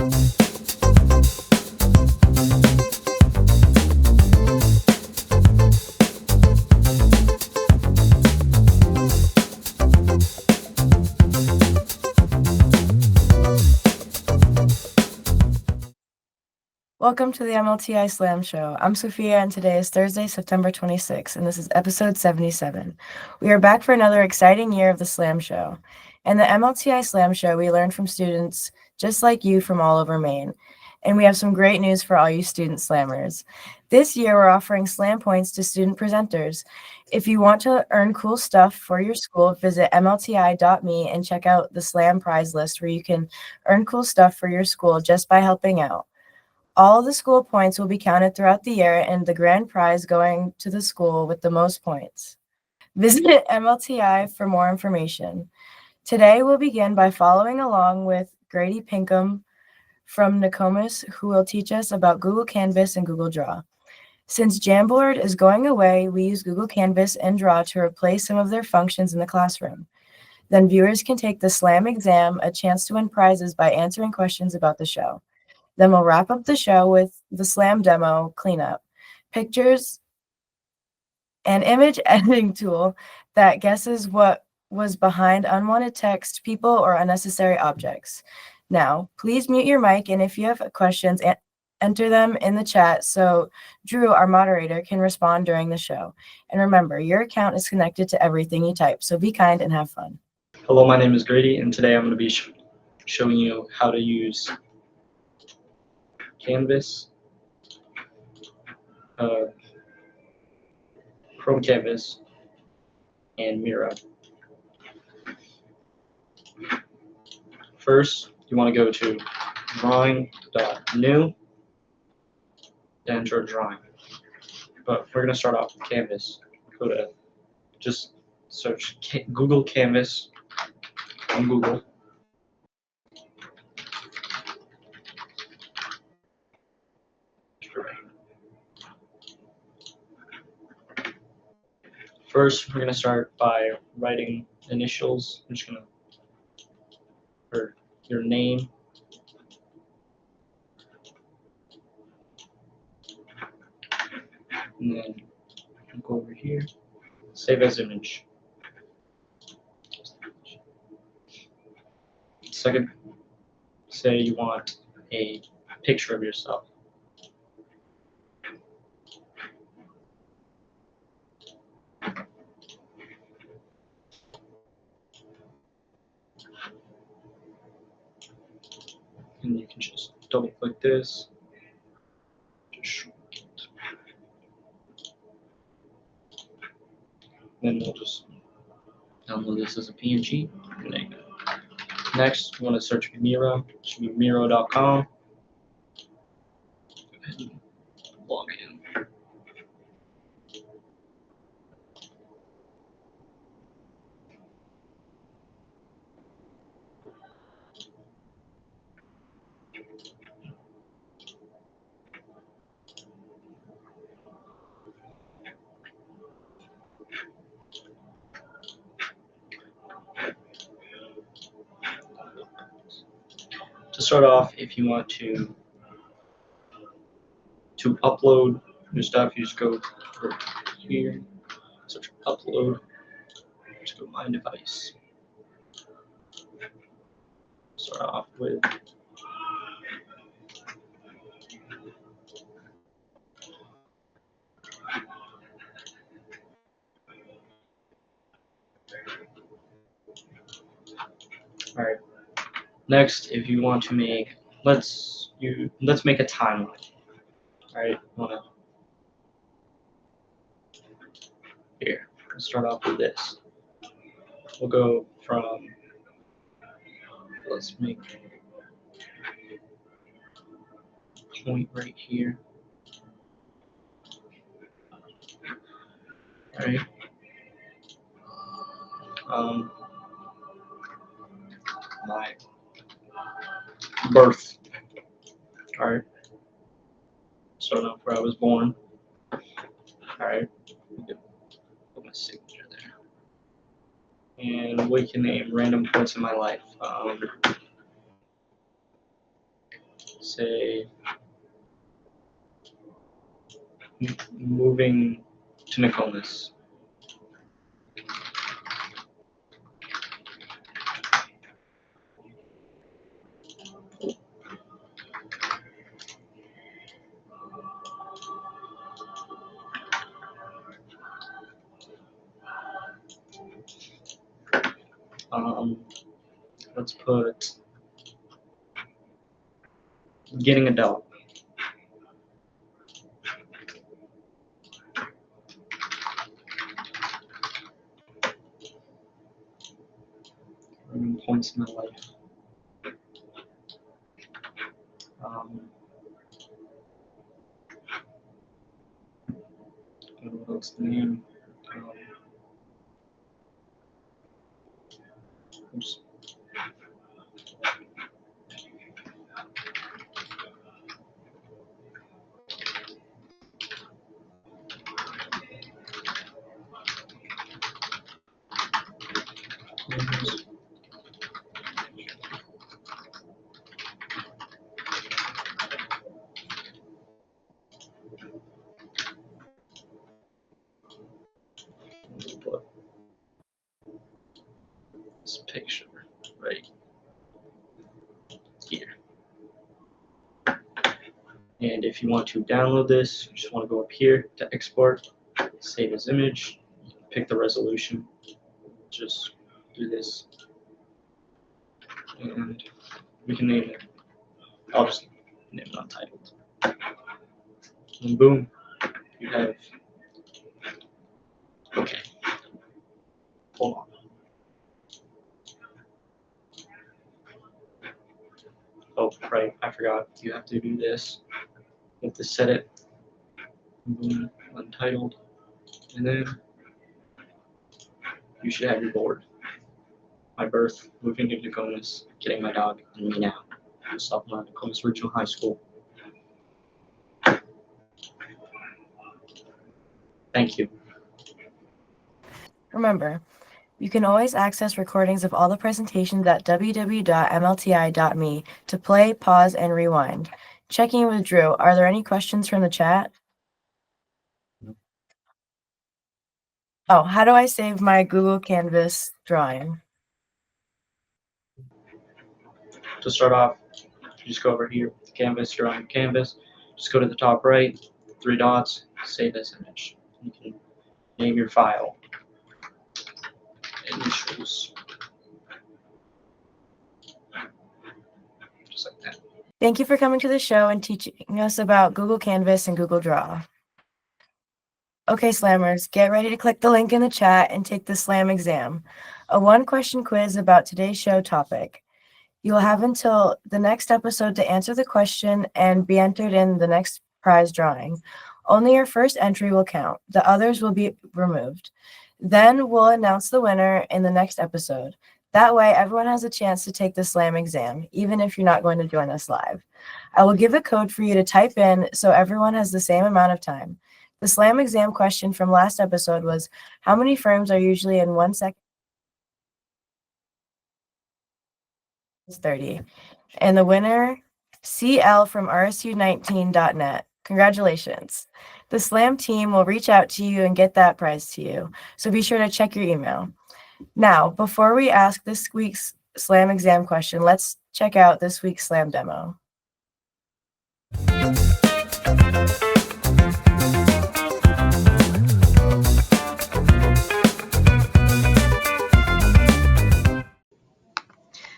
Welcome to the MLTI Slam Show. I'm Sophia, and today is Thursday, September 26th, and this is episode 77. We are back for another exciting year of the Slam Show. In the MLTI Slam Show, we learn from students just like you from all over Maine, and we have some great news for all you student slammers. This year, we're offering slam points to student presenters. If you want to earn cool stuff for your school, visit mlti.me and check out the Slam prize list where you can earn cool stuff for your school just by helping out. All the school points will be counted throughout the year, and the grand prize going to the school with the most points. Visit MLTI for more information. Today, we'll begin by following along with Grady Pinkham from Nokomis, who will teach us about Google Canvas and Google Draw. Since Jamboard is going away, we use Google Canvas and Draw to replace some of their functions in the classroom. Then viewers can take the SLAM exam, a chance to win prizes by answering questions about the show. Then we'll wrap up the show with the Slam demo cleanup, pictures, and image editing tool that guesses what was behind unwanted text, people, or unnecessary objects. Now, please mute your mic, and if you have questions, enter them in the chat so Drew, our moderator, can respond during the show. And remember, your account is connected to everything you type, so be kind and have fun. Hello, my name is Grady, and today I'm going to be showing you how to use Canvas, Chrome Canvas, and Miro. First, you want to go to drawing.new, then enter drawing. But we're going to start off with Canvas. Go to just search Google Canvas on Google. First, we're going to start by writing initials. I'm just going to, or your name, and then go over here, save as image. Second, say you want a picture of yourself. And you can just double click this. Then we'll just download this as a PNG. And there you go. Next, we want to search Miro. It should be Miro.com. Log in. To start off, if you want to upload your stuff, you just go over here, search upload, just go my device. Start off with all right. Next, if you want to make, let's make a timeline. All right, here. Let's start off with this. We'll go from, let's make a point right here. All right. My birth. All right. Starting off where I was born. All right. Put my signature there. And we can name random points in my life. say moving to Nokomis. Let's put getting a dog. Points in my life. What's the name? Oops. Put this picture right here. And if you want to download this, you just want to go up here to export, save as image, pick the resolution, just do this, and we can name it. I'll just name it untitled. And boom, you have, okay, hold on. Oh, right, I forgot, you have to do this. You have to set it, boom, untitled, and then you should have your board. My birth, moving to Nokomis, getting my dog, and me now. Sophomore at Nokomis Regional High School. Thank you. Remember, you can always access recordings of all the presentations at www.mlti.me to play, pause, and rewind. Checking in with Drew, are there any questions from the chat? Oh, how do I save my Google Canvas drawing? To start off, you just go over here, Canvas, you're on your canvas. Just go to the top right, 3 dots, save as image. You can name your file. Initials. Just like that. Thank you for coming to the show and teaching us about Google Canvas and Google Draw. Okay, Slammers, get ready to click the link in the chat and take the Slam exam, a 1-question quiz about today's show topic. You'll have until the next episode to answer the question and be entered in the next prize drawing. Only your first entry will count. The others will be removed. Then we'll announce the winner in the next episode. That way, everyone has a chance to take the Slam exam, even if you're not going to join us live. I will give a code for you to type in so everyone has the same amount of time. The Slam exam question from last episode was, how many frames are usually in 1 second? 30. And the winner, CL from rsu19.net. Congratulations. The Slam team will reach out to you and get that prize to you, so be sure to check your email. Now, before we ask this week's Slam exam question, let's check out this week's Slam demo.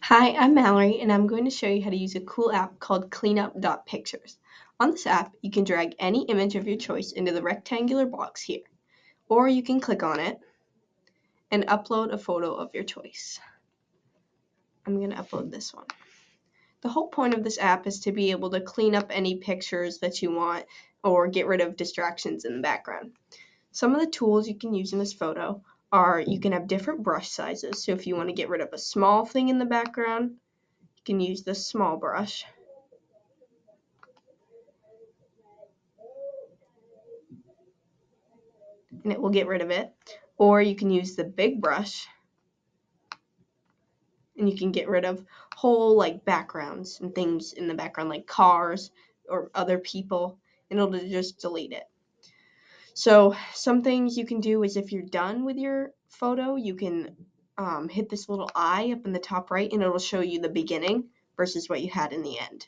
Hi, I'm Mallory, and I'm going to show you how to use a cool app called cleanup.pictures. On this app, you can drag any image of your choice into the rectangular box here, or you can click on it and upload a photo of your choice. I'm going to upload this one. The whole point of this app is to be able to clean up any pictures that you want or get rid of distractions in the background. Some of the tools you can use in this photo are you can have different brush sizes. So if you want to get rid of a small thing in the background, you can use the small brush. And it will get rid of it. Or you can use the big brush and you can get rid of whole like backgrounds and things in the background like cars or other people, and it'll just delete it. So some things you can do is if you're done with your photo, you can hit this little eye up in the top right, and it'll show you the beginning versus what you had in the end.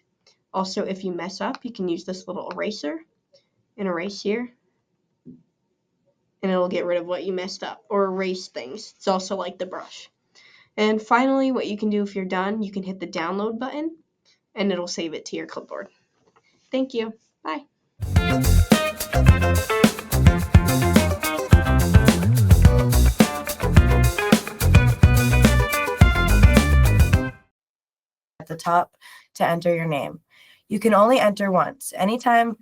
Also, if you mess up, you can use this little eraser and erase here, and it'll get rid of what you messed up or erase things. It's also like the brush. And finally, what you can do if you're done, you can hit the download button, and it'll save it to your clipboard. Thank you. Bye. At the top to enter your name. You can only enter once, anytime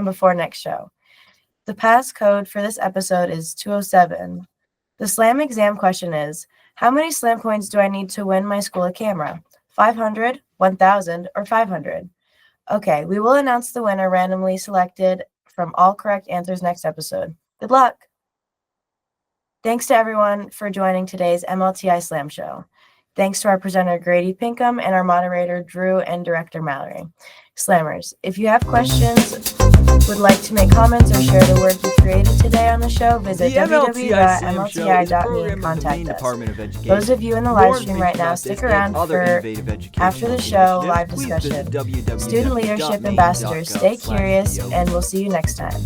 before next show. The passcode for this episode is 207. The SLAM exam question is, how many SLAM coins do I need to win my school a camera? 500, 1,000, or 500? Okay, we will announce the winner randomly selected from all correct answers next episode. Good luck! Thanks to everyone for joining today's MLTI SLAM show. Thanks to our presenter Grady Pinkham and our moderator Drew and director Mallory. Slammers, if you have questions, would like to make comments or share the work you created today on the show, visit www.mlti.me and contact us. Those of you in the live stream right now, stick around for after the show live discussion. Student leadership ambassadors, stay curious, and we'll see you next time.